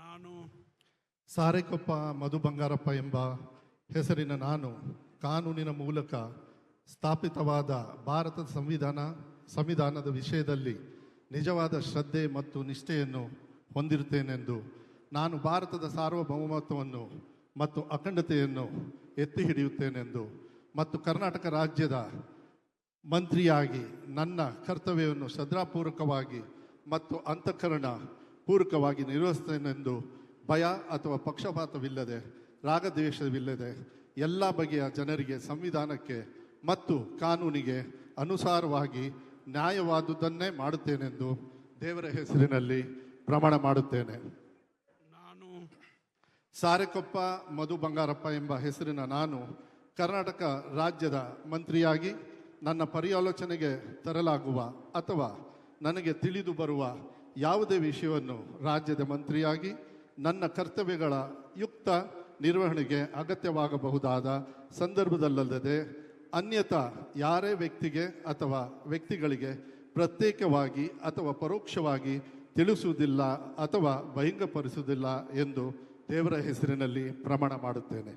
ನಾನು ಸಾರೆಕೊಪ್ಪ ಮಧು ಬಂಗಾರಪ್ಪ ಎಂಬ ಹೆಸರಿನ ನಾನು ಕಾನೂನಿನ ಮೂಲಕ ಸ್ಥಾಪಿತವಾದ ಭಾರತದ ಸಂವಿಧಾನದ ವಿಷಯದಲ್ಲಿ ನಿಜವಾದ ಶ್ರದ್ಧೆ ಮತ್ತು ನಿಷ್ಠೆಯನ್ನು ಹೊಂದಿರುತ್ತೇನೆಂದು, ನಾನು ಭಾರತದ ಸಾರ್ವಭೌಮತ್ವವನ್ನು ಮತ್ತು ಅಖಂಡತೆಯನ್ನು ಎತ್ತಿ ಹಿಡಿಯುತ್ತೇನೆಂದು ಮತ್ತು ಕರ್ನಾಟಕ ರಾಜ್ಯದ ಮಂತ್ರಿಯಾಗಿ ನನ್ನ ಕರ್ತವ್ಯವನ್ನು ಶ್ರದ್ಧಾಪೂರ್ವಕವಾಗಿ ಮತ್ತು ಅಂತಃಕರಣ ಪೂರ್ವಕವಾಗಿ ನಿರ್ವಹಿಸುತ್ತೇನೆಂದು ಭಯ ಅಥವಾ ಪಕ್ಷಪಾತವಿಲ್ಲದೆ, ರಾಗದ್ವೇಷವಿಲ್ಲದೆ ಎಲ್ಲ ಬಗೆಯ ಜನರಿಗೆ ಸಂವಿಧಾನಕ್ಕೆ ಮತ್ತು ಕಾನೂನಿಗೆ ಅನುಸಾರವಾಗಿ ನ್ಯಾಯವಾದುದನ್ನೇ ಮಾಡುತ್ತೇನೆಂದು ದೇವರ ಹೆಸರಿನಲ್ಲಿ ಪ್ರಮಾಣ ಮಾಡುತ್ತೇನೆ. ನಾನು ಸಾರೆಕೊಪ್ಪ ಮಧು ಬಂಗಾರಪ್ಪ ಎಂಬ ಹೆಸರಿನ ನಾನು ಕರ್ನಾಟಕ ರಾಜ್ಯದ ಮಂತ್ರಿಯಾಗಿ ನನ್ನ ಪರ್ಯಾಲೋಚನೆಗೆ ತರಲಾಗುವ ಅಥವಾ ನನಗೆ ತಿಳಿದು ಬರುವ ಯಾವುದೇ ವಿಷಯವನ್ನು ರಾಜ್ಯದ ಮಂತ್ರಿಯಾಗಿ ನನ್ನ ಕರ್ತವ್ಯಗಳ ಯುಕ್ತ ನಿರ್ವಹಣೆಗೆ ಅಗತ್ಯವಾಗಬಹುದಾದ ಸಂದರ್ಭದಲ್ಲದೆ ಅನ್ಯಥಾ ಯಾರೇ ವ್ಯಕ್ತಿಗೆ ಅಥವಾ ವ್ಯಕ್ತಿಗಳಿಗೆ ಪ್ರತ್ಯೇಕವಾಗಿ ಅಥವಾ ಪರೋಕ್ಷವಾಗಿ ತಿಳಿಸುವುದಿಲ್ಲ ಅಥವಾ ಬಹಿರಂಗಪಡಿಸುವುದಿಲ್ಲ ಎಂದು ದೇವರ ಹೆಸರಿನಲ್ಲಿ ಪ್ರಮಾಣ ಮಾಡುತ್ತೇನೆ.